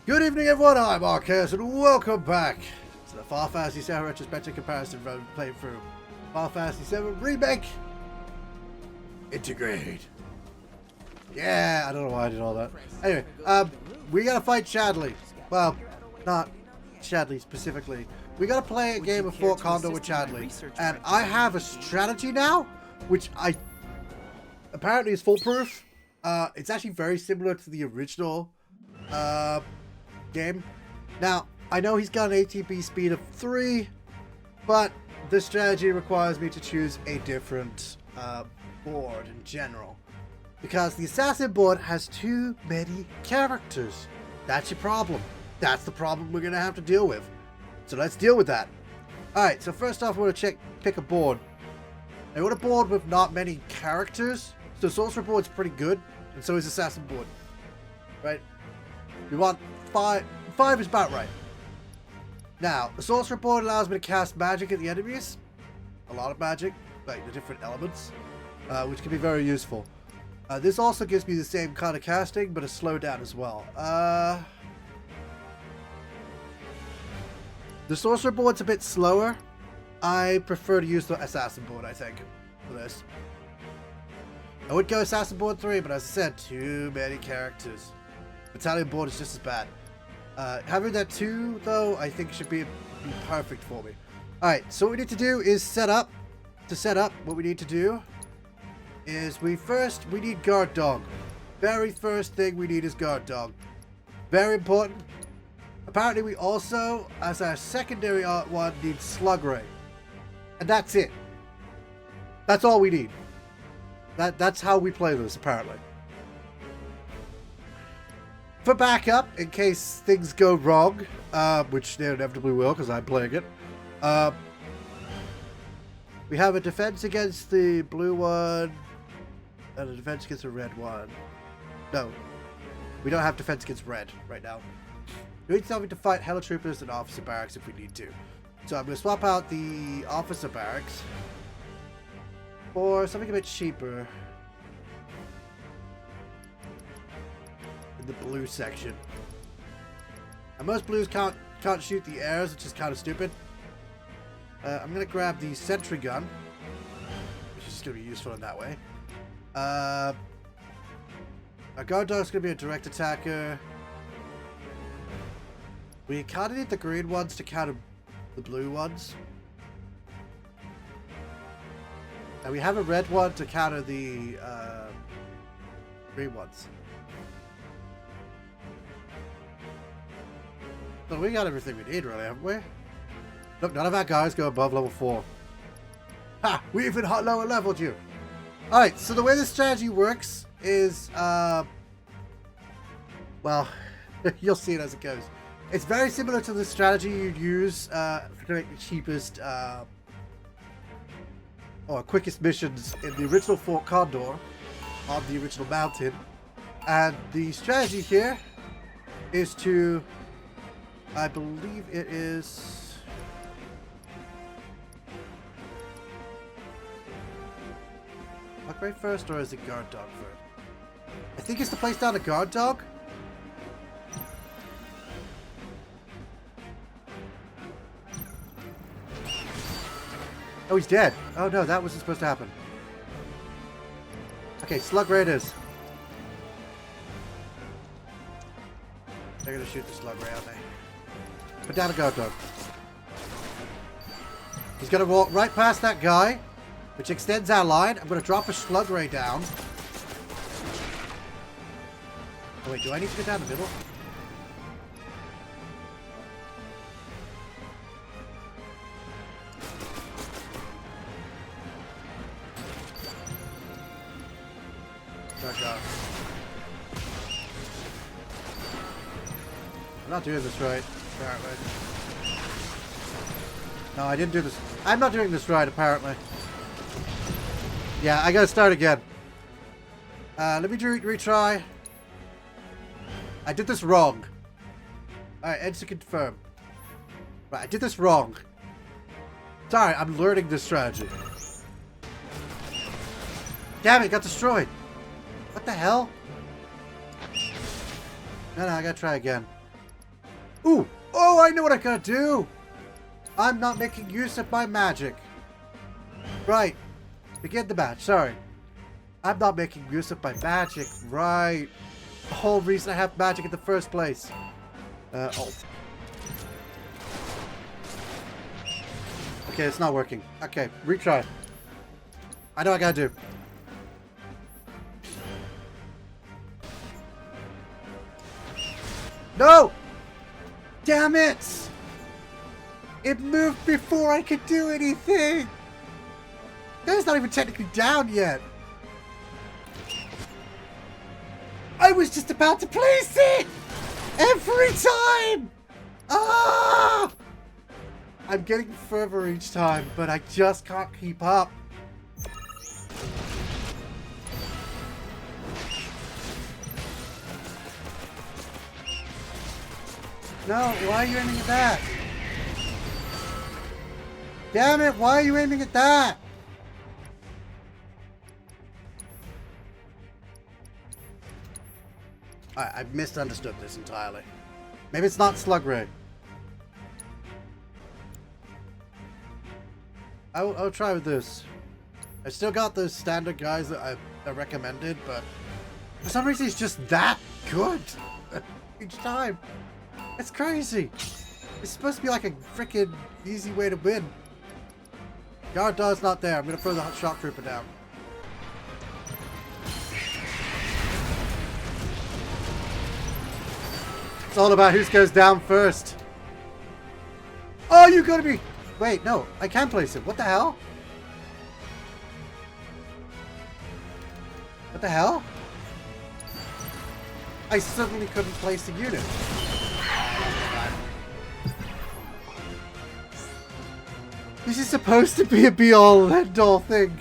Good evening, everyone. I'm Marcus, and welcome back to the Final Fantasy VII Retrospective Comparison playthrough. Final Fantasy VII Remake Intergrade. Yeah, I don't know why I did all that. Anyway, we gotta fight Chadley. Well, not Chadley specifically. We gotta play a game of Fort Condor with Chadley, and I have a strategy now, which apparently is foolproof. It's actually very similar to the original game. Now, I know he's got an ATB speed of 3, but this strategy requires me to choose a different board in general. Because the assassin board has too many characters. That's your problem. That's the problem we're going to have to deal with. So let's deal with that. Alright, so first off, we're going to pick a board. I want a board with not many characters. So sorcerer board's pretty good, and so is assassin board. Right? We want 5. 5 is about right. Now, the sorcerer board allows me to cast magic at the enemies. A lot of magic, like the different elements, which can be very useful. This also gives me the same kind of casting, but a slowdown as well. The sorcerer board's a bit slower. I prefer to use the assassin board, I think, for this. I would go assassin board 3, but as I said, too many characters. Battalion board is just as bad. Having that 2, though, I think should be perfect for me. Alright, so what we need to do is set up. To set up, what we need to do is we need guard dog. Very first thing we need is guard dog. Very important. Apparently we also, as our secondary one, need slug ray. And that's it. That's all we need. That's how we play this, apparently. For backup, in case things go wrong, which they inevitably will because I'm playing it, we have a defense against the blue one and a defense against the red one. No, we don't have defense against red right now. We need something to fight helitroopers and officer barracks if we need to. So I'm going to swap out the officer barracks for something a bit cheaper. The blue section. And most blues can't shoot the airs, which is kind of stupid. I'm gonna grab the sentry gun, which is gonna be useful in that way. Our guard dog's gonna be a direct attacker. We kind of need the green ones to counter the blue ones, and we have a red one to counter the green ones. So we got everything we need, really, haven't we? Look, none of our guys go above level 4. Ha! We even lower leveled you! Alright, so the way this strategy works is, well, you'll see it as it goes. It's very similar to the strategy you'd use to make the cheapest, or quickest missions in the original Fort Condor on the original mountain. And the strategy here is to... I believe it is... upgrade first, or is it guard dog first? I think it's to place down a guard dog. Oh, he's dead. Oh no, that wasn't supposed to happen. Okay, slug ray it is. They're gonna shoot the slug ray, aren't they? Put down a guard dog. He's going to walk right past that guy, which extends our line. I'm going to drop a slug ray down. Oh wait, do I need to go down the middle? Guard dog. I'm not doing this right. Apparently. No, I didn't do this. I'm not doing this right, apparently. Yeah, I gotta start again. Let me retry. I did this wrong. Alright, ends to confirm. Right, I did this wrong. Sorry, I'm learning this strategy. Damn it, got destroyed. What the hell? No, I gotta try again. Ooh! Oh, I know what I gotta do! I'm not making use of my magic. Right. Begin the match, sorry. I'm not making use of my magic, right. The whole reason I have magic in the first place. Alt. Okay, it's not working. Okay, retry. I know what I gotta do. No! Damn it! It moved before I could do anything! It's not even technically down yet. I was just about to place it! Every time! Ah! I'm getting further each time, but I just can't keep up. No, why are you aiming at that? Damn it, why are you aiming at that? I misunderstood this entirely. Maybe it's not Slug Ray. I'll try with this. I still got the standard guys that I recommended, but for some reason it's just that good each time. It's crazy. It's supposed to be like a freaking easy way to win. Guard dog's not there. I'm gonna throw the shock trooper down. It's all about who goes down first. Oh, you gotta be... Wait, no. I can place it. What the hell? What the hell? I suddenly couldn't place a unit. This is supposed to be a be-all and end-all thing.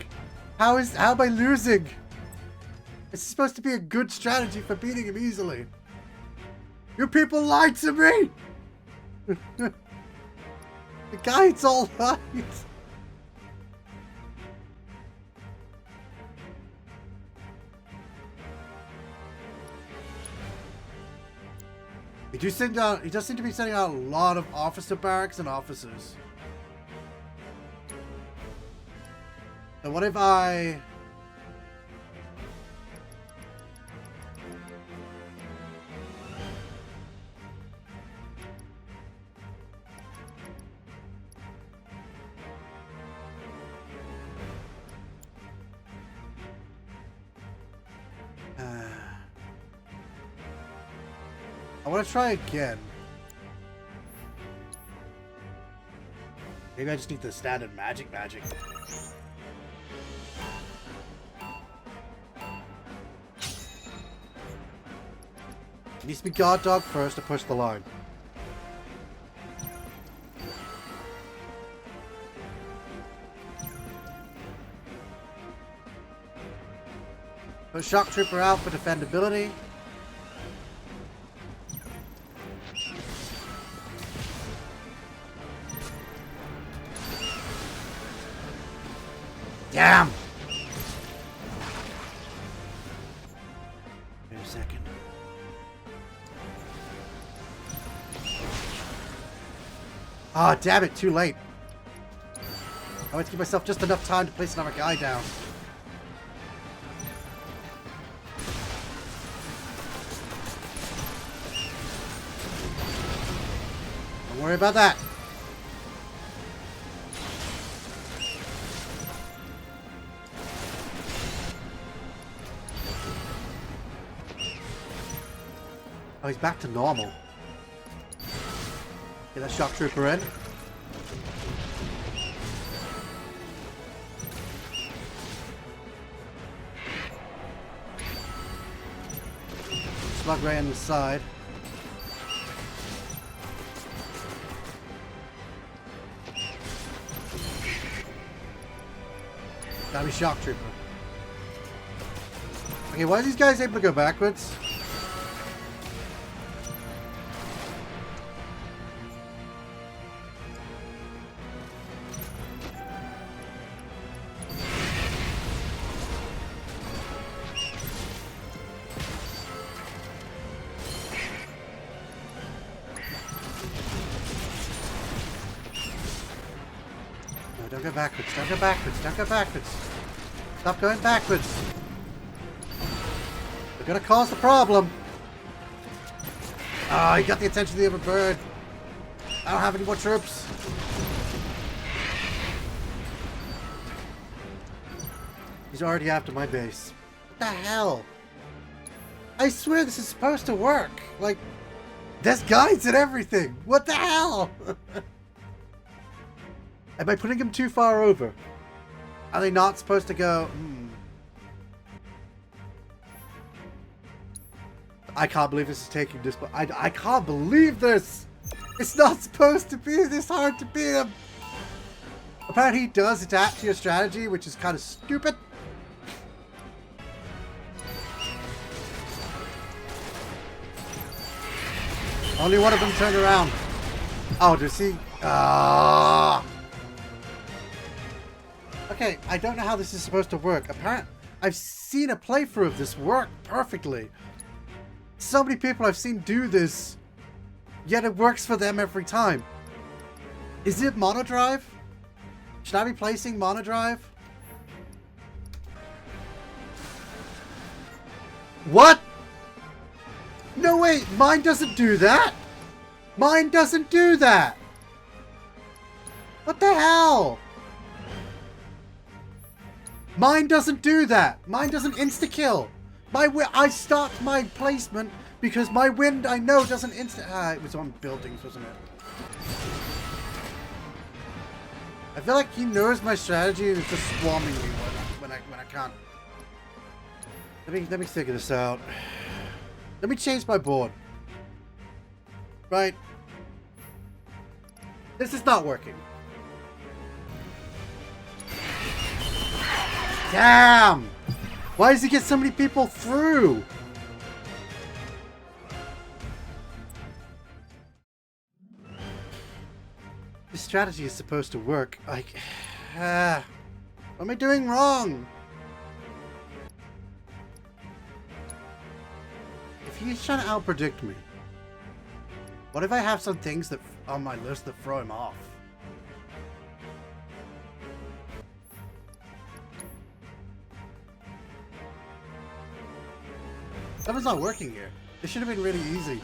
How am I losing? It's supposed to be a good strategy for beating him easily. You people lied to me! The guide's all right. He does seem to be sending out a lot of officer barracks and officers. So what if I... I want to try again. Maybe I just need the standard magic. It needs to be guard dog first to push the line. Put shock trooper out for defendability. Damn! Wait a second. Ah, oh, damn it, too late. I want to give myself just enough time to place another guy down. Don't worry about that. Oh, he's back to normal. Get that shock trooper in. Slug Ray on the side. Gotta be shock trooper. Okay, why are these guys able to go backwards? go backwards. Don't go backwards. Don't go backwards. Stop going backwards. They're gonna cause the problem. Oh, he got the attention of the other bird. I don't have any more troops. He's already after my base. What the hell? I swear this is supposed to work. Like, there's guides and everything. What the hell? Am I putting him too far over? Are they not supposed to go? I can't believe this is taking this. I can't believe this. It's not supposed to be this hard to beat him. Apparently he does adapt to your strategy, which is kind of stupid. Only one of them turned around. Oh, does he? Okay, I don't know how this is supposed to work. Apparently, I've seen a playthrough of this work perfectly. So many people I've seen do this, yet it works for them every time. Is it monodrive? Should I be placing monodrive? What? No, wait, mine doesn't do that. Mine doesn't do that. What the hell? Mine doesn't do that. Mine doesn't insta-kill. I start my placement because my wind I know doesn't it was on buildings, wasn't it? I feel like he knows my strategy and is just swarming me when I can't. Let me figure this out. Let me change my board. Right. This is not working. Damn! Why does he get so many people through? This strategy is supposed to work. Like, what am I doing wrong? If he's trying to outpredict me, what if I have some things that on my list that throw him off? Something's not working here. This should have been really easy.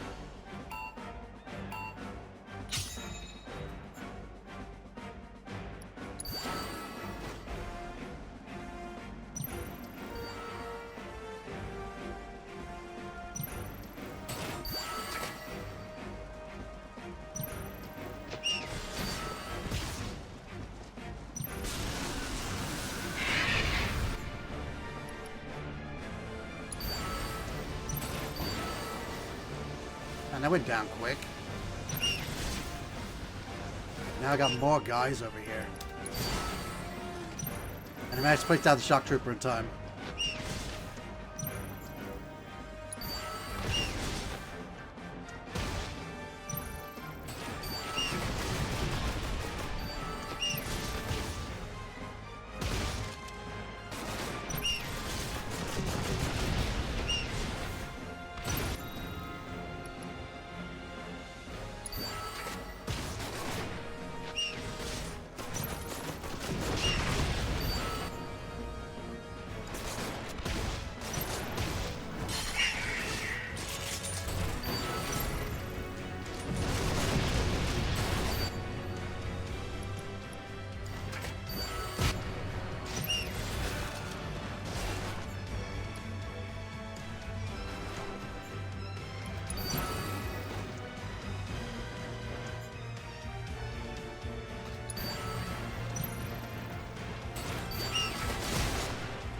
And that went down quick. Now I got more guys over here. And I managed to place down the shock trooper in time.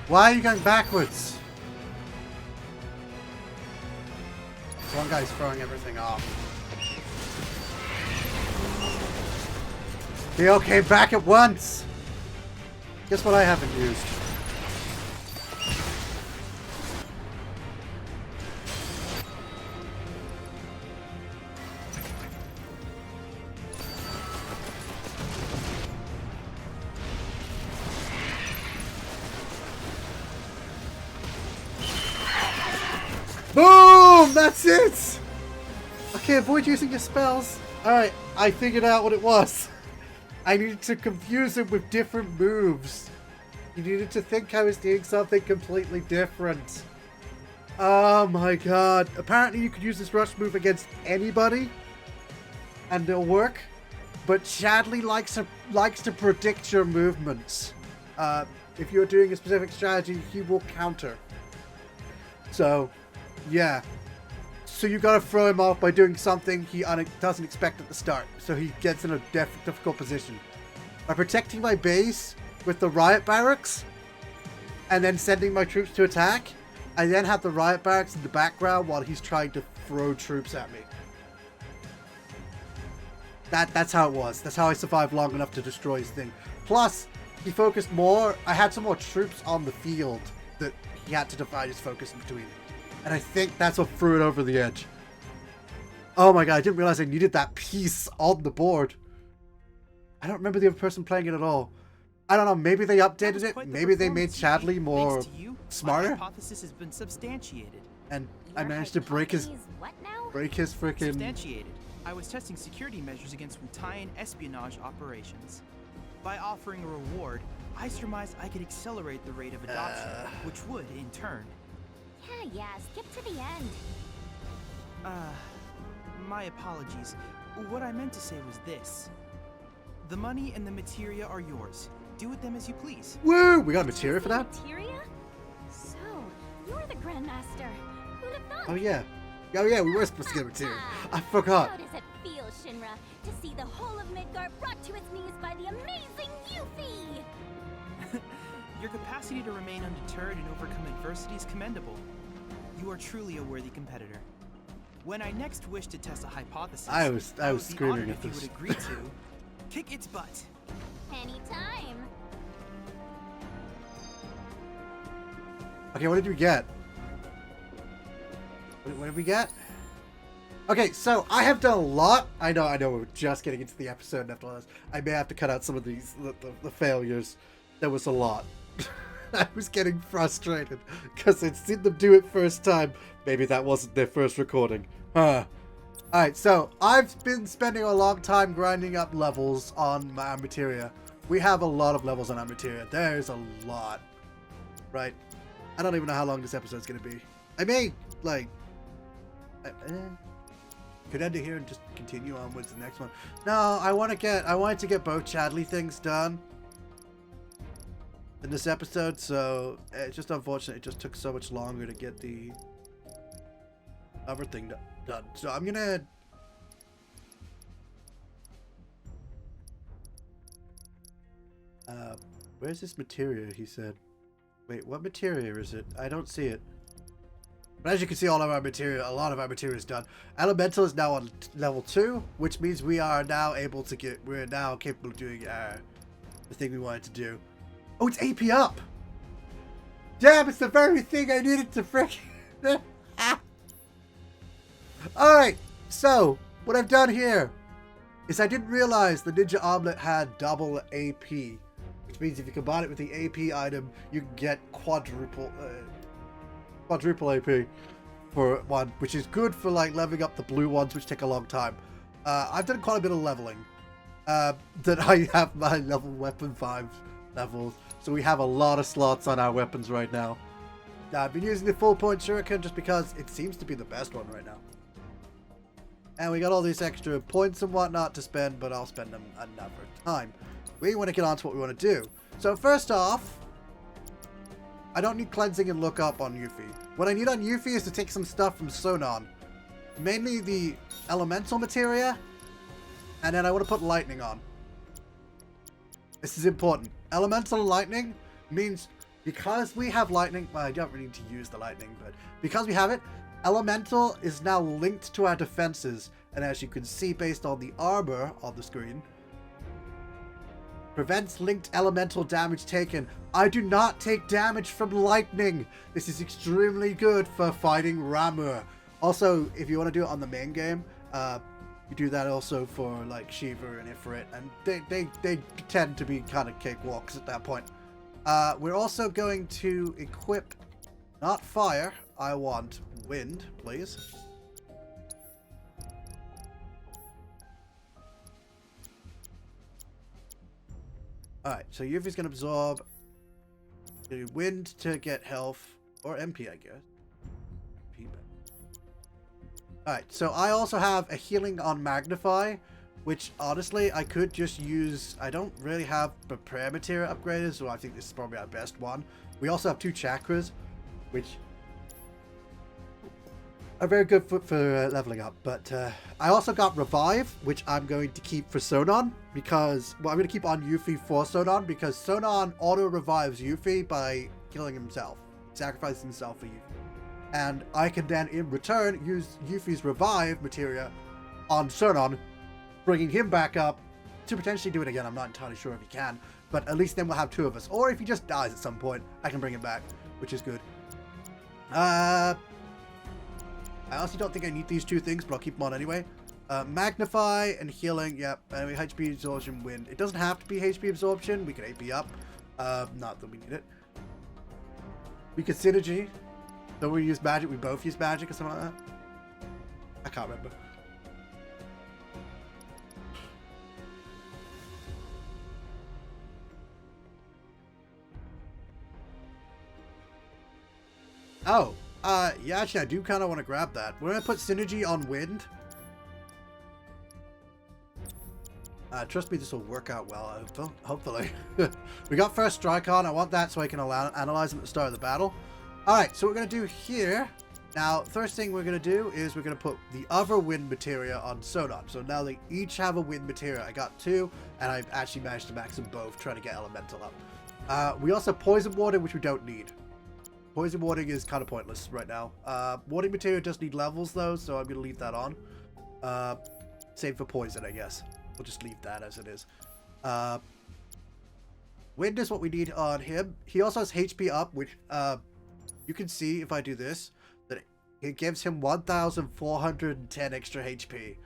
Why are you going backwards? One guy's throwing everything off. They all came back at once! Guess what I haven't used? Boom! That's it! Okay, avoid using your spells. Alright, I figured out what it was. I needed to confuse him with different moves. You needed to think I was doing something completely different. Oh my god. Apparently you could use this rush move against anybody and it'll work. But Chadley likes to predict your movements. If you're doing a specific strategy, he will counter. So, yeah. So you gotta throw him off by doing something he doesn't expect at the start. So he gets in a difficult position. By protecting my base with the riot barracks, and then sending my troops to attack, I then have the riot barracks in the background while he's trying to throw troops at me. That's how it was. That's how I survived long enough to destroy his thing. Plus, he focused more. I had some more troops on the field that he had to divide his focus in between. And I think that's what threw it over the edge. Oh my god, I didn't realize I needed that piece on the board. I don't remember the other person playing it at all. I don't know, maybe they updated it. Maybe they made Chadley more smarter. My hypothesis has been substantiated. And I managed to break his freaking... Substantiated. I was testing security measures against Rutian espionage operations. By offering a reward, I surmised I could accelerate the rate of adoption, which would, in turn... Yeah, skip to the end. My apologies. What I meant to say was this. The money and the materia are yours. Do with them as you please. Woo! We got materia for that? Materia? So, you're the Grandmaster. Who'd have thought? Oh yeah. Oh yeah, we were supposed to get materia. I forgot. How does it feel, Shinra, to see the whole of Midgar brought to its knees by the amazing Yuffie? Your capacity to remain undeterred and overcome adversity is commendable. You are truly a worthy competitor. When I next wish to test a hypothesis, I was screaming at if you this. would agree to kick its butt. Anytime. Okay, what did we get? What did we get? Okay, so I have done a lot. I know we're just getting into the episode and after all this. I may have to cut out some of these, the failures. There was a lot. I was getting frustrated because I'd seen them do it first time. Maybe that wasn't their first recording. Alright, so I've been spending a long time grinding up levels on my materia. We have a lot of levels on our materia. There's a lot. Right? I don't even know how long this episode's going to be. I may, like... could end it here and just continue on with the next one. No, I wanted to get both Chadley things done in this episode, so it's just unfortunate it just took so much longer to get the other thing done. So I'm gonna where's this materia, he said. Wait, what materia is it? I don't see it. But as you can see, all of our materia, a lot of our materia is done. Elemental is now on level 2, which means we are now able to get, we're now capable of doing the thing we wanted to do. Oh, it's AP up! Damn, it's the very thing I needed to frickin'... Alright, so, what I've done here is I didn't realize the Ninja Omelet had double AP. Which means if you combine it with the AP item, you can get quadruple AP for one, which is good for like leveling up the blue ones, which take a long time. I've done quite a bit of leveling. That I have my level weapon 5 levels, so we have a lot of slots on our weapons right now. I've been using the full point shuriken just because it seems to be the best one right now. And we got all these extra points and whatnot to spend, but I'll spend them another time. We want to get on to what we want to do. So first off, I don't need cleansing and look up on Yuffie. What I need on Yuffie is to take some stuff from Sonon. Mainly the elemental materia. And then I want to put lightning on. This is important. Elemental and lightning means because we have lightning, well, I don't really need to use the lightning, but because we have it, elemental is now linked to our defenses. And as you can see based on the armor on the screen, prevents linked elemental damage taken. I do not take damage from lightning. This is extremely good for fighting Ramuh. Also, if you want to do it on the main game, you do that also for like Shiva and Ifrit, and they tend to be kind of cakewalks at that point. We're also going to equip, not fire, I want wind, please. Alright, so Yuffie's gonna absorb wind to get health, or MP, I guess. Alright, so I also have a healing on Magnify, which honestly I could just use. I don't really have the prayer material upgraded, so I think this is probably our best one. We also have 2 chakras, which are very good for leveling up. But I also got Revive, which I'm going to keep for Sonon, because, well, I'm going to keep on Yuffie for Sonon, because Sonon auto-revives Yuffie by killing himself, sacrificing himself for Yuffie. And I can then, in return, use Yuffie's Revive materia on Sonon, bringing him back up to potentially do it again. I'm not entirely sure if he can, but at least then we'll have 2 of us. Or if he just dies at some point, I can bring him back, which is good. I honestly don't think I need these 2 things, but I'll keep them on anyway. Magnify and healing, yep. Anyway, HP absorption, wind. It doesn't have to be HP absorption. We can AP up. Not that we need it. We could synergy. Don't we use magic? We both use magic or something like that? I can't remember. Oh, yeah, actually, I do kind of want to grab that. We're going to put synergy on wind. Trust me, this will work out well, hopefully. We got first strike on. I want that so I can analyze them at the start of the battle. Alright, so what we're going to do here. Now, first thing we're going to do is we're going to put the other wind materia on Sonon. So now they each have a wind materia. I got 2, and I've actually managed to max them both, trying to get elemental up. We also have poison water, which we don't need. Poison warding is kind of pointless right now. Warding materia does need levels, though, so I'm going to leave that on. Same for poison, I guess. We'll just leave that as it is. Wind is what we need on him. He also has HP up, which you can see if I do this, that it gives him 1,410 extra HP.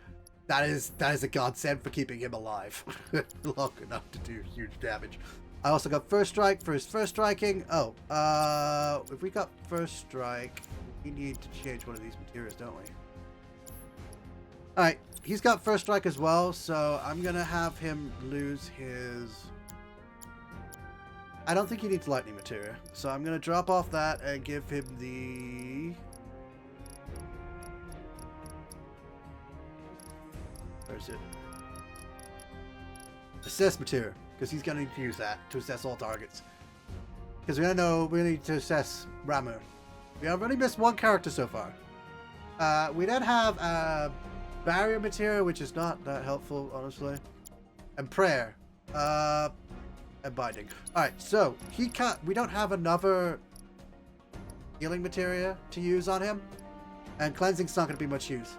That is a godsend for keeping him alive long enough to do huge damage. I also got first strike for his first striking. Oh, if we got first strike, we need to change one of these materials, don't we? Alright, he's got first strike as well, so I'm gonna have him lose his... I don't think he needs lightning materia, so I'm gonna drop off that and give him the... Where is it? Assess materia, because he's gonna need to use that to assess all targets. Because we need to assess Ramu. We have only missed 1 character so far. We then have barrier materia, which is not that helpful, honestly, and prayer, and binding. All right, so we don't have another healing materia to use on him, and cleansing's not going to be much use.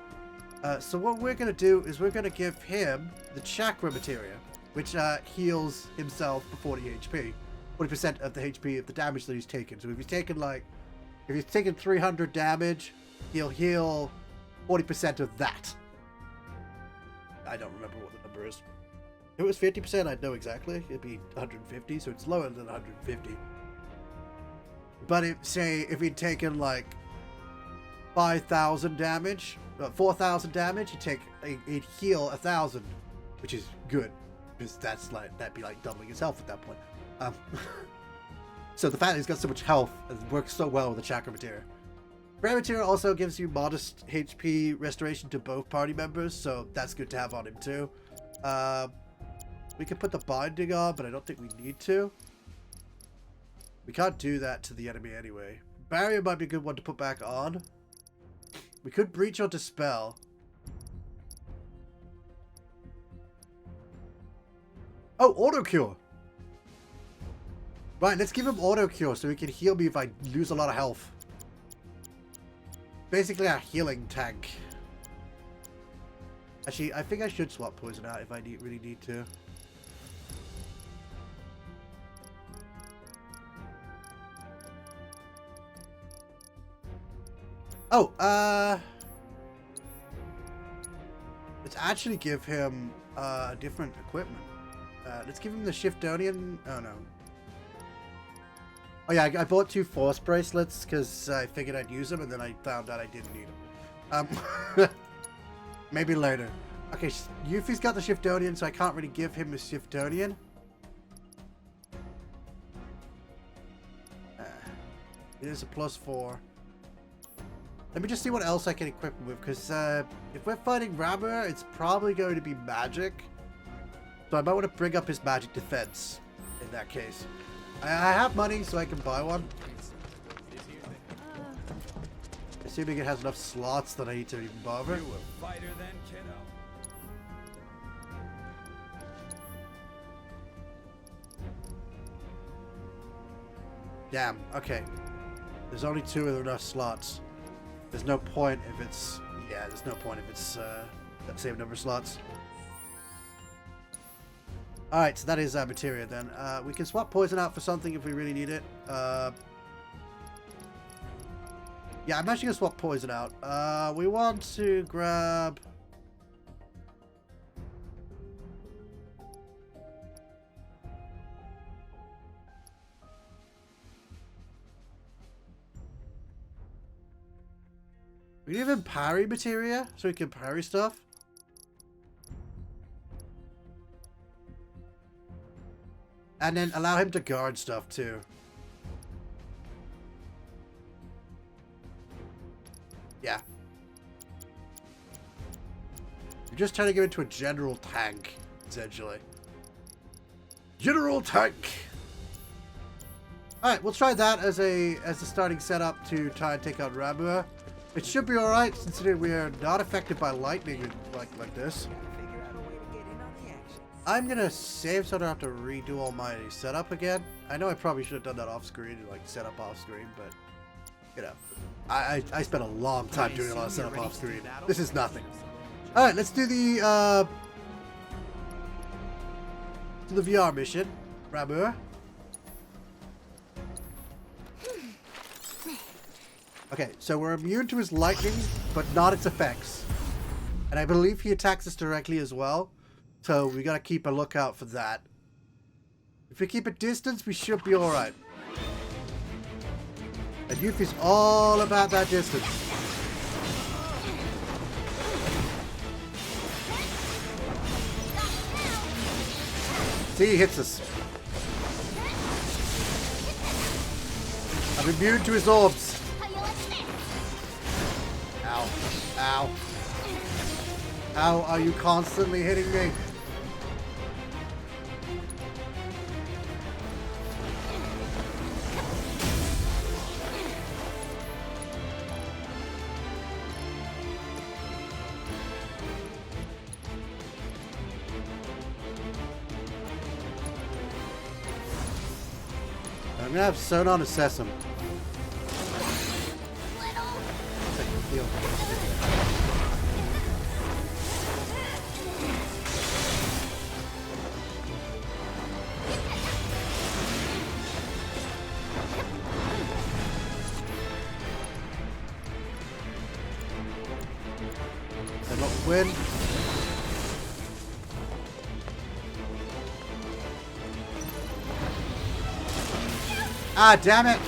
So what we're going to do is we're going to give him the chakra materia, which heals himself for 40 HP, 40% of the HP of the damage that he's taken. So if he's taken 300 damage, he'll heal 40% of that. I don't remember what the number is. If it was 50%, I'd know exactly. It'd be 150, so it's lower than 150. But if he'd taken like 5,000 damage, 4,000 damage, he'd heal 1,000, which is good, because that'd be like doubling his health at that point. So the fact that he's got so much health works so well with the chakra materia. Prayer material also gives you modest HP restoration to both party members, so that's good to have on him too. We can put the binding on, but I don't think we need to. We can't do that to the enemy anyway. Barrier might be a good one to put back on. We could breach or dispel. Oh, auto cure. Right, let's give him auto cure so he can heal me if I lose a lot of health. Basically a healing tank. Actually, I think I should swap poison out if I really need to. Oh, let's actually give him different equipment. Let's give him the Shiftonian. Oh no. Oh yeah, I bought 2 force bracelets because I figured I'd use them, and then I found out I didn't need them. Maybe later. Okay, Yuffie's got the Shiftonian, so I can't really give him a Shiftonian. It is a +4. Let me just see what else I can equip him with, because if we're fighting Rammer, it's probably going to be magic. So I might want to bring up his magic defense in that case. I have money, so I can buy one. Assuming it has enough slots that I need to even bother. You a fighter then, kiddo? Damn, okay. There's only 2 of enough slots. There's no point if it's... Yeah, there's no point if it's that same number of slots. Alright, so that is materia then. We can swap poison out for something if we really need it. Yeah, I'm actually going to swap poison out. We want to grab... We can even parry materia, so we can parry stuff. And then allow him to guard stuff too. Yeah. You're just turning him into a general tank, essentially. General tank! Alright, we'll try that as a starting setup to try and take out Ramura. It should be alright, considering we are not affected by lightning like this. I'm gonna save so I don't have to redo all my setup again. I know I probably should have done that off screen, like set up off screen, but you know, I spent a long time doing a lot of setup off screen. This is nothing. Alright, let's do the VR mission. Ramur. Okay, so we're immune to his lightning, but not its effects. And I believe he attacks us directly as well. So we gotta keep a lookout for that. If we keep a distance, we should be alright. And Yuffie's all about that distance. See, he hits us. I'm immune to his orbs. Ow. Ow. How are you constantly hitting me? I'm gonna have Sonon assess him. Win. Ah, damn it.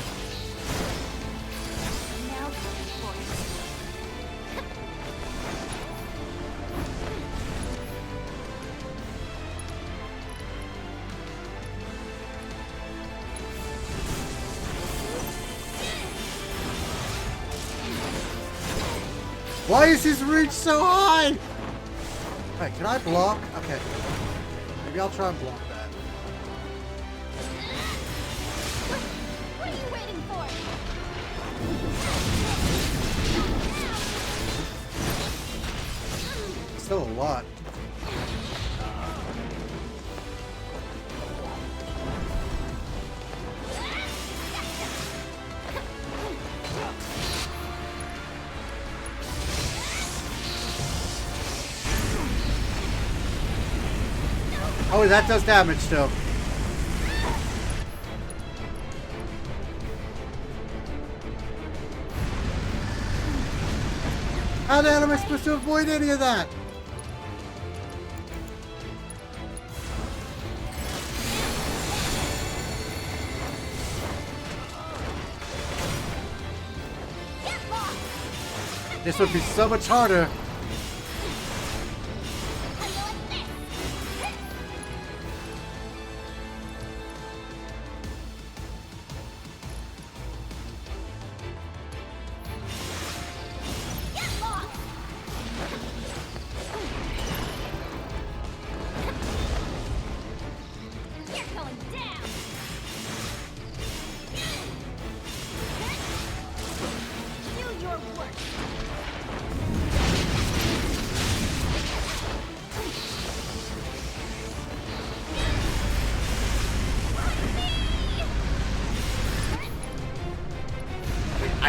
Why is his reach so high? Wait, can I block? Okay. Maybe I'll try and block that. What are you waiting for? Still a lot. Oh, that does damage still. How the hell am I supposed to avoid any of that? This would be so much harder.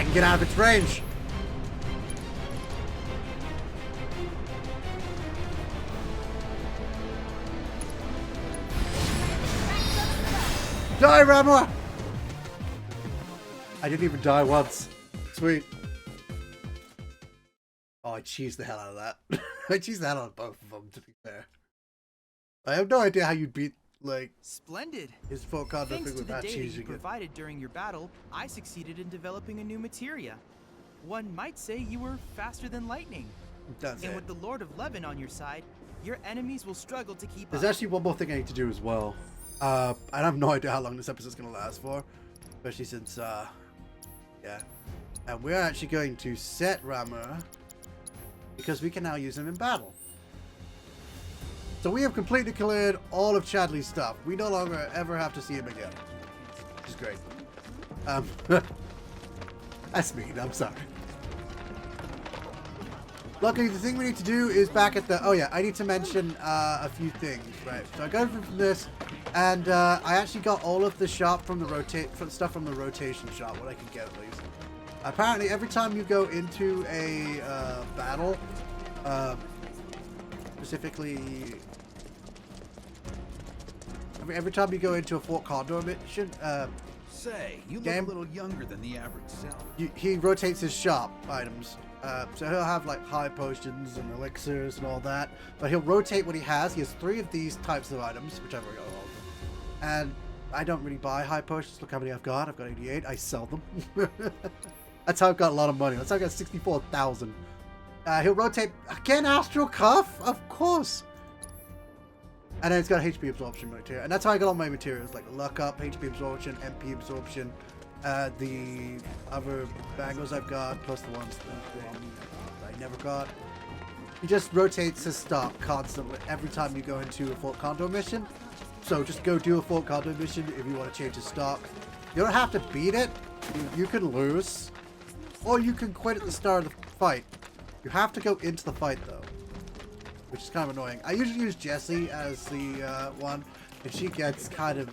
can get out of its range. Die, Ramla! I didn't even die once. Sweet. Oh, I cheesed the hell out of that. I cheesed the hell out of both of them, to be fair. I have no idea how you'd beat, like... Splendid! His full combo Thanks thing to the without data you cheesing it. provided during your battle, I succeeded in developing a new materia. One might say you were faster than lightning. That's And it. with the Lord of Levin on your side, your enemies will struggle to keep There's up. actually one more thing I need to do as well. I have no idea how long this episode's going to last for. Especially since, yeah. And we're actually going to set Ramura because we can now use him in battle. So we have completely cleared all of Chadley's stuff. We no longer ever have to see him again. Which is great. That's mean, I'm sorry. Luckily, the thing we need to do is back at the... Oh yeah, I need to mention a few things, right? So I go from this, and I actually got all of the shop from the stuff from the rotation shop, what I can get at least. Apparently, every time you go into a battle, specifically... Every time you go into a Fort Condor mission, Say, you look a little younger than the average self. he rotates his shop items. So he'll have like high potions and elixirs and all that, but he'll rotate what he has. He has 3 of these types of items, which I've already got all of them. And I don't really buy high potions. Look how many I've got. I've got 88. I sell them. That's how I've got a lot of money. That's how I got 64,000. He'll rotate again. Astral Cuff, of course. And then it's got HP absorption material, and that's how I got all my materials, like luck up, HP absorption, MP absorption, the other bangles I've got, plus the ones that I never got. He just rotates his stock constantly every time you go into a Fort Condor mission. So just go do a Fort Condor mission if you want to change his stock. You don't have to beat it. You can lose, or you can quit at the start of the fight. You have to go into the fight though, which is kind of annoying. I usually use Jessie as the one, and she gets kind of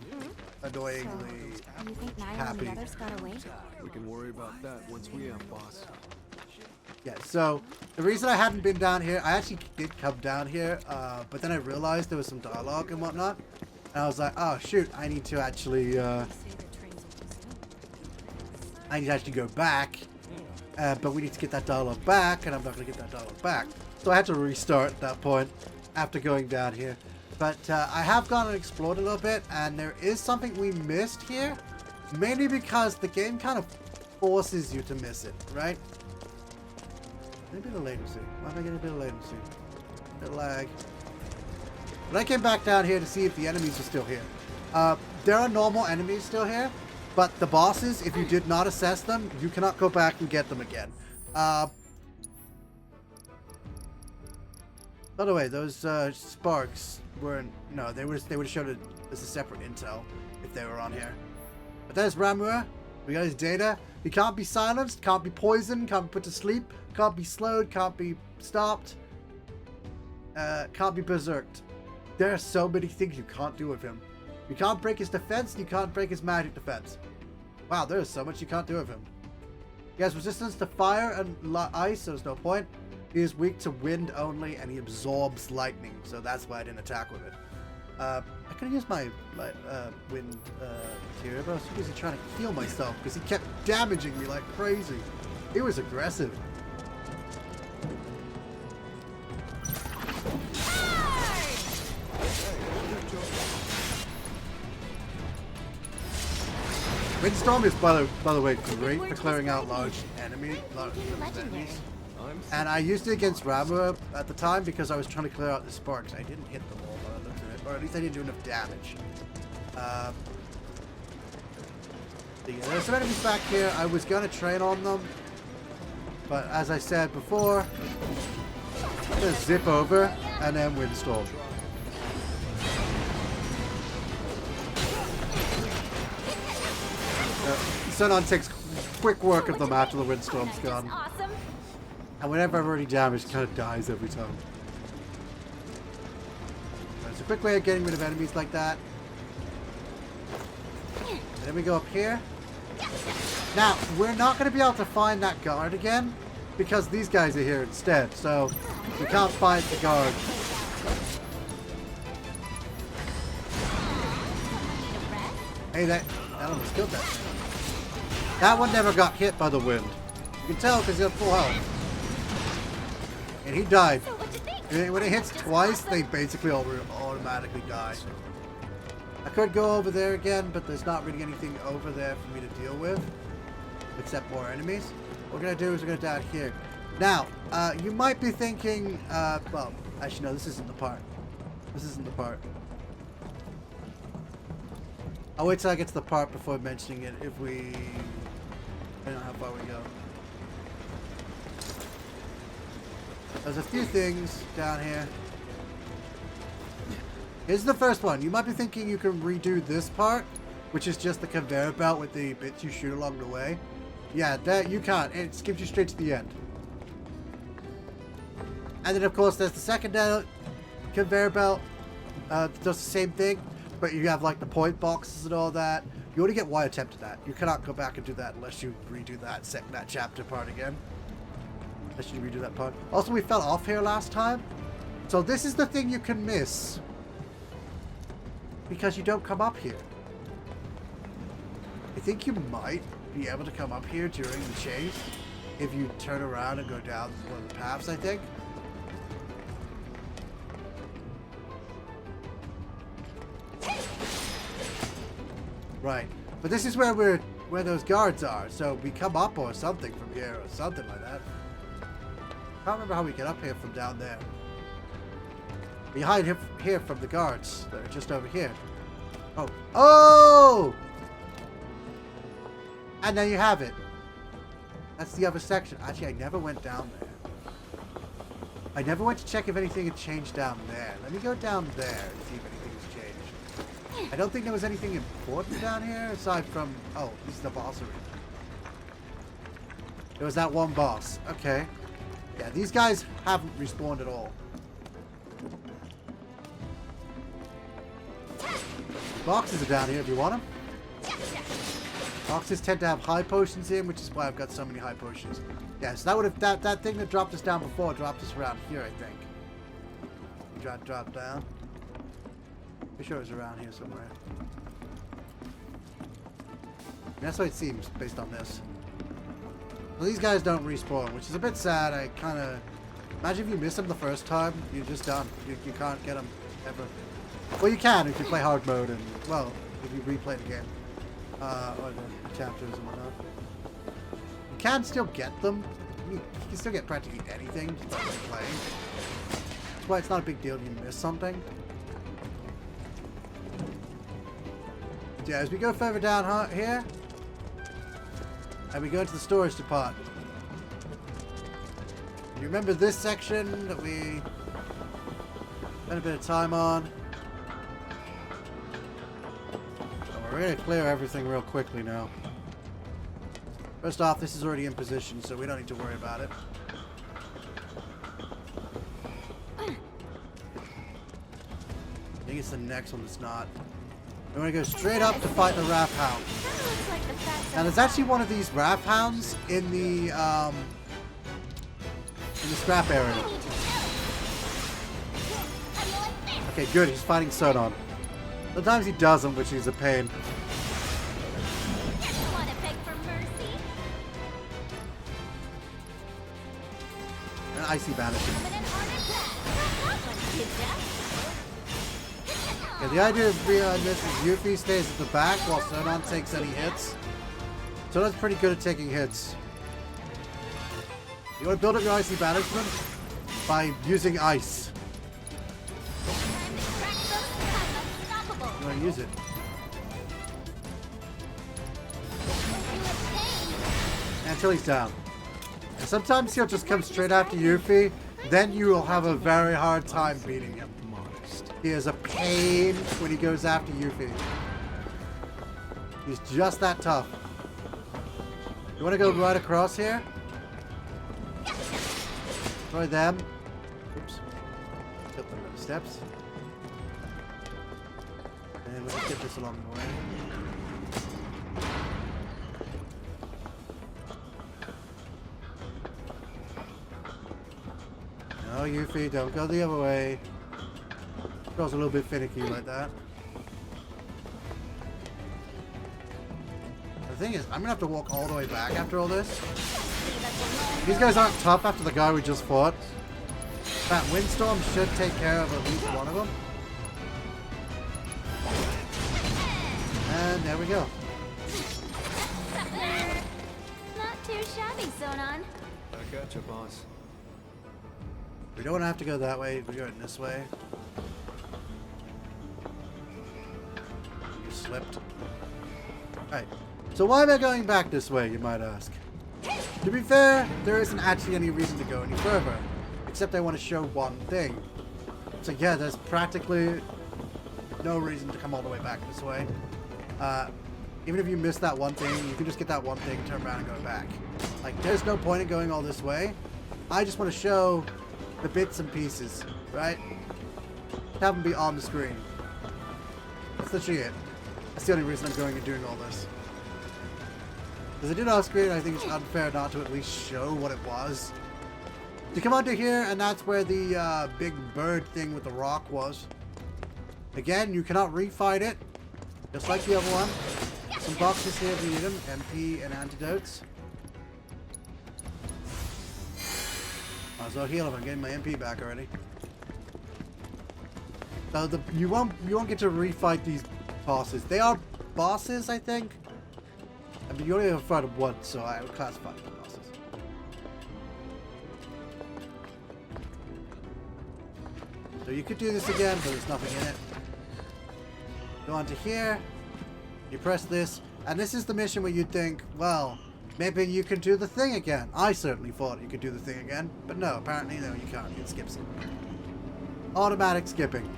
annoyingly You think Nyla and happy. the others got away? We can worry about that once we have boss. Yeah, so the reason I hadn't been down here, I actually did come down here, but then I realized there was some dialogue and whatnot, and I was like, oh shoot, I need to actually go back, but we need to get that dialogue back, and I'm not going to get that dialogue back. So I had to restart at that point after going down here. But I have gone and explored a little bit, and there is something we missed here, mainly because the game kind of forces you to miss it, right? A bit of latency. Why am I getting a bit of latency? A bit of lag. But I came back down here to see if the enemies are still here. There are normal enemies still here, but the bosses, if you did not assess them, you cannot go back and get them again. By the way, those sparks weren't... No, they would have showed it as a separate intel if they were on here. But there's Ramura. We got his data. He can't be silenced, can't be poisoned, can't be put to sleep, can't be slowed, can't be stopped, can't be berserked. There are so many things you can't do with him. You can't break his defense, and you can't break his magic defense. Wow, there's so much you can't do with him. He has resistance to fire and ice, so there's no point. He is weak to wind only, and he absorbs lightning, so that's why I didn't attack with it. I could have used my wind material, but I was too busy trying to heal myself because he kept damaging me like crazy. He was aggressive. Windstorm is, by the way, great for clearing out large enemies. And I used it against Ramura at the time because I was trying to clear out the sparks. I didn't hit them all, but I looked at it, or at least I didn't do enough damage. There's some enemies back here. I was gonna train on them, but as I said before, just zip over and then Windstorm. Sunon takes quick work of them after the Windstorm's gone. Awesome. And whenever I'm already damaged, it kind of dies every time. It's a quick way of getting rid of enemies like that. And then we go up here. Now, we're not going to be able to find that guard again because these guys are here instead, so we can't fight the guard. Hey, that almost killed that thing. That one never got hit by the wind. You can tell because he had full health. And he died. And when it hits twice, they basically automatically die. I could go over there again, but there's not really anything over there for me to deal with. Except more enemies. What we're going to do is we're going to down here. Now, you might be thinking, well, actually no, this isn't the part. This isn't the part. I'll wait till I get to the part before mentioning it if we... I don't know how far we go. There's a few things down here. Here's the first one. You might be thinking you can redo this part, which is just the conveyor belt with the bits you shoot along the way. Yeah, that you can't. It skips you straight to the end. And then, of course, there's the second conveyor belt. Does the same thing, but you have like the point boxes and all that. You only get one attempt at that. You cannot go back and do that unless you redo that chapter part again. Unless you redo that part. Also, we fell off here last time, so this is the thing you can miss because you don't come up here. I think you might be able to come up here during the chase if you turn around and go down one of the paths, I think. Right, but this is where those guards are, so we come up or something from here or something like that. I can't remember how we get up here from down there. We hide here from the guards that are just over here. Oh, oh! And there you have it. That's the other section. Actually, I never went down there. I never went to check if anything had changed down there. Let me go down there and see if anything has changed. I don't think there was anything important down here aside from... Oh, this is the boss arena. There was that one boss. Okay. Yeah, these guys haven't respawned at all. Boxes are down here if you want them. Boxes tend to have high potions in, which is why I've got so many high potions. Yeah, so that would have that thing that dropped us down before dropped us around here, I think. Drop down. Pretty sure it was around here somewhere. That's what it seems based on this. Well, these guys don't respawn, which is a bit sad. I kind of imagine if you miss them the first time, you're just done. You can't get them ever. Well, you can if you play hard mode and well, if you replay the game. Or the chapters and whatnot. You can still get them. I mean, you can still get practically anything just by playing. That's why it's not a big deal if you miss something. Yeah, as we go further down here, and we go into the storage department. You remember this section that we spent a bit of time on? We're going to clear everything real quickly now. First off, this is already in position, so we don't need to worry about it. I think it's the next one that's not. We're going to go straight up to fight the Wrath Hound. Now, there's actually one of these Wrath Hounds in the scrap area. Okay, good. He's fighting Sonon. Sometimes he doesn't, which is a pain. An icy banishment. Okay, the idea of behind this is Yuffie stays at the back while Sonon takes any hits. Sonon's pretty good at taking hits. You want to build up your icy banishment by using ice. You want to use it. Until he's down. And sometimes he'll just come straight after Yuffie, then you will have a very hard time beating him. He is a pain when he goes after Yuffie. He's just that tough. You want to go right across here? Destroy them. Oops. Took them the steps. And we'll just get this along the way. No, Yuffie, don't go the other way. Girl's a little bit finicky like that. The thing is, I'm gonna have to walk all the way back after all this. These guys aren't tough after the guy we just fought. That windstorm should take care of at least one of them. And there we go. Not too shabby, Sonon. I gotcha, boss. We don't have to go that way. We're going this way. You slipped. Alright. So why am I going back this way, you might ask? To be fair, there isn't actually any reason to go any further. Except I want to show one thing. So yeah, there's practically no reason to come all the way back this way. Even if you miss that one thing, you can just get that one thing, turn around and go back. Like, there's no point in going all this way. I just want to show the bits and pieces, right? Have them be on the screen. That's literally it. That's the only reason I'm going and doing all this. Because I did off screen, I think it's unfair not to at least show what it was. You come onto here, and that's where the big bird thing with the rock was. Again, you cannot refight it, just like the other one. Some boxes here if you need them, MP and antidotes. Might as well heal if I'm getting my MP back already. So you won't get to refight these bosses. They are bosses, I think. I mean, you only have fought them once, so I would classify them as bosses. So you could do this again, but there's nothing in it. Go on to here. You press this, and this is the mission where you'd think, well, maybe you can do the thing again. I certainly thought you could do the thing again, but no, apparently no, you can't. It skips it. Automatic skipping.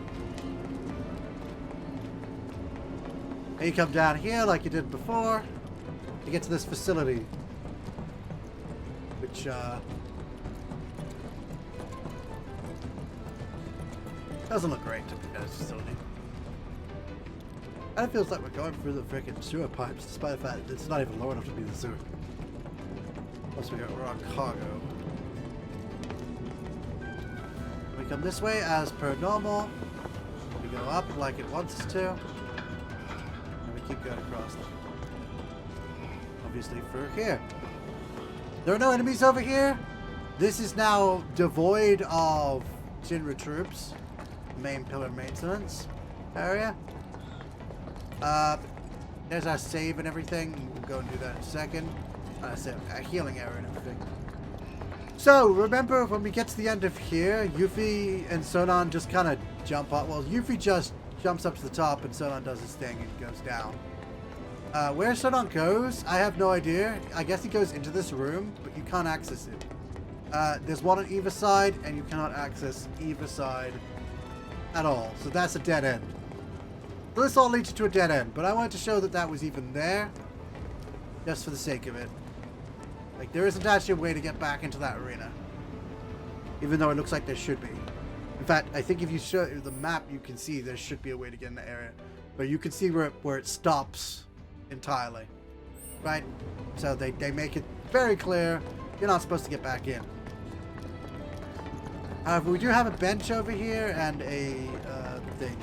And you come down here like you did before to get to this facility, which doesn't look great to be a facility. And it feels like we're going through the freaking sewer pipes, despite the fact that it's not even low enough to be the sewer. Plus we got raw cargo. We come this way as per normal. We go up like it wants us to. And we keep going across them. Obviously through here. There are no enemies over here. This is now devoid of Shinra troops. Main pillar maintenance area. There's our save and everything. We'll go and do that in a second. A healing area and everything. So, remember when we get to the end of here, Yuffie and Sonon just kind of jump up. Well, Yuffie just jumps up to the top and Sonon does his thing and goes down. Where Sonon goes, I have no idea. I guess he goes into this room, but you can't access it. There's one on either side, and you cannot access either side at all. So that's a dead end. So this all leads you to a dead end, but I wanted to show that that was even there, just for the sake of it. Like, there isn't actually a way to get back into that arena, even though it looks like there should be. In fact, I think if you show the map, you can see there should be a way to get in the area, but you can see where it stops entirely, right? So they make it very clear you're not supposed to get back in. However, we do have a bench over here and a thing.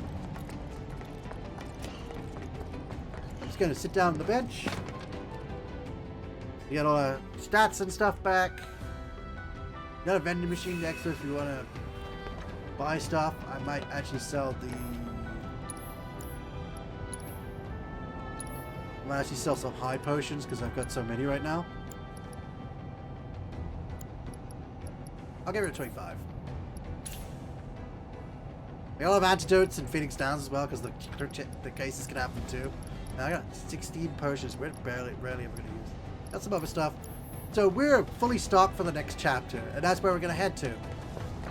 Just gonna sit down on the bench. You got all the stats and stuff back. You got a vending machine next to us if you want to buy stuff. I might actually sell some high potions because I've got so many right now. I'll get rid of 25. We all have antidotes and Phoenix Downs as well because the cases can happen too. Now I got 16 potions. We're rarely ever going to use. Got some other stuff. So we're fully stocked for the next chapter, and that's where we're going to head to.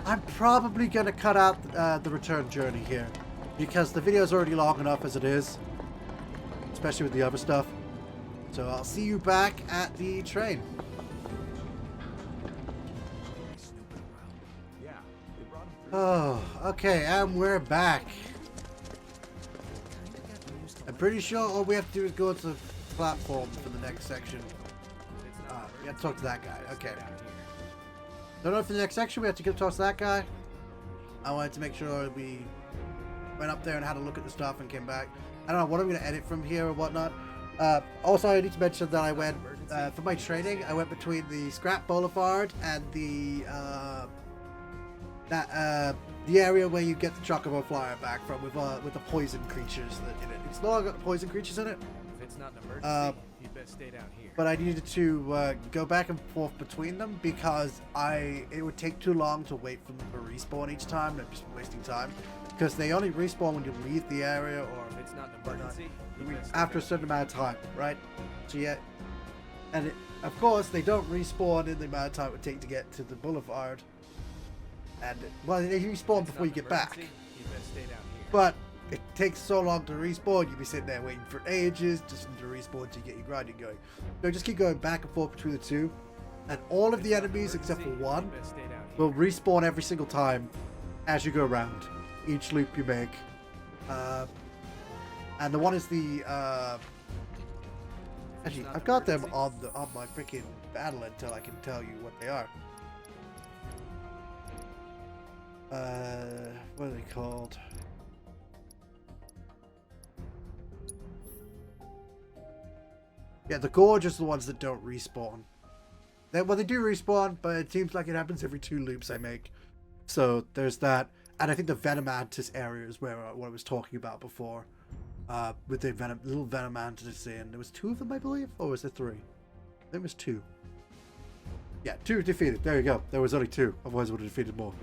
I'm probably going to cut out the return journey here because the video is already long enough as it is, especially with the other stuff. So I'll see you back at the train. Oh, okay, and we're back. I'm pretty sure all we have to do is go to the platform for the next section. We have to talk to that guy. Okay. Don't know if in the next section we have to get towards that guy. I wanted to make sure we went up there and had a look at the stuff and came back. I don't know what I'm going to edit from here or whatnot. Also, I need to mention that I went, for my training, I went between the Scrap Boulevard and the area where you get the Chocobo Flyer back from with the poison creatures in it. It's no longer got poison creatures in it. If it's not an emergency, you best stay down here. But I needed to go back and forth between them because it would take too long to wait for them to respawn each time. And I'm just wasting time because they only respawn when you leave the area or If it's not an emergency, you best stay after a down certain amount of time, right? So yeah, and of course they don't respawn in the amount of time it would take to get to the boulevard. And well, they respawn If it's before you not an get back. emergency, you best stay down here. But it takes so long to respawn, you'd be sitting there waiting for ages just to respawn to get your grinding going. So just keep going back and forth between the two. And all of If the it's not an enemies except for emergency, one you best stay down here. will respawn every single time as you go around. Each loop you make. And the one is the... actually, I've got them on my freaking battle until I can tell you what they are. What are they called? Yeah, the Gorge is the ones that don't respawn. They do respawn, but it seems like it happens every 2 loops I make. So there's that. And I think the Venom Mantis area is where what I was talking about before. With the little Venom Mantis in. There was 2 of them, I believe? Or was there 3? I think it was 2. Yeah, 2 defeated. There you go. There was only 2. Otherwise I would have defeated more.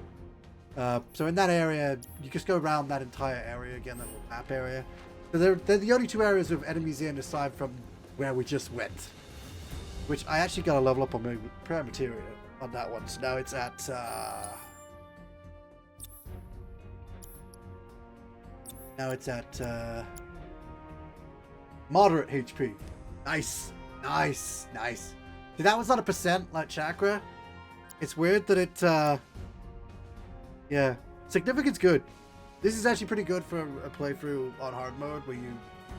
So in that area, you just go around that entire area again, that little map area. So they're the only 2 areas of enemies in aside from where we just went. Which I actually got to level up on my prayer materia on that one. So now it's at... now it's at moderate HP. Nice. Nice. Nice. See, that one's not a percent like Chakra. It's weird that it... yeah. Significance good. This is actually pretty good for a playthrough on hard mode where you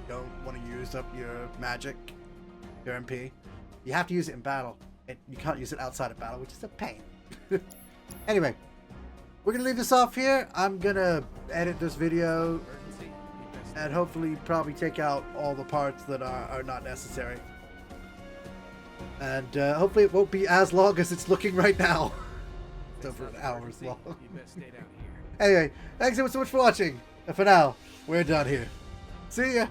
don't want to use up your magic, your MP. You have to use it in battle. And you can't use it outside of battle, which is a pain. Anyway, we're going to leave this off here. I'm going to edit this video Emergency, you best stay and hopefully probably take out all the parts that are not necessary. And hopefully it won't be as long as it's looking right now. It's over an hour emergency, long. you best stay down here. Anyway, thanks so much for watching. And for now, we're done here. See ya.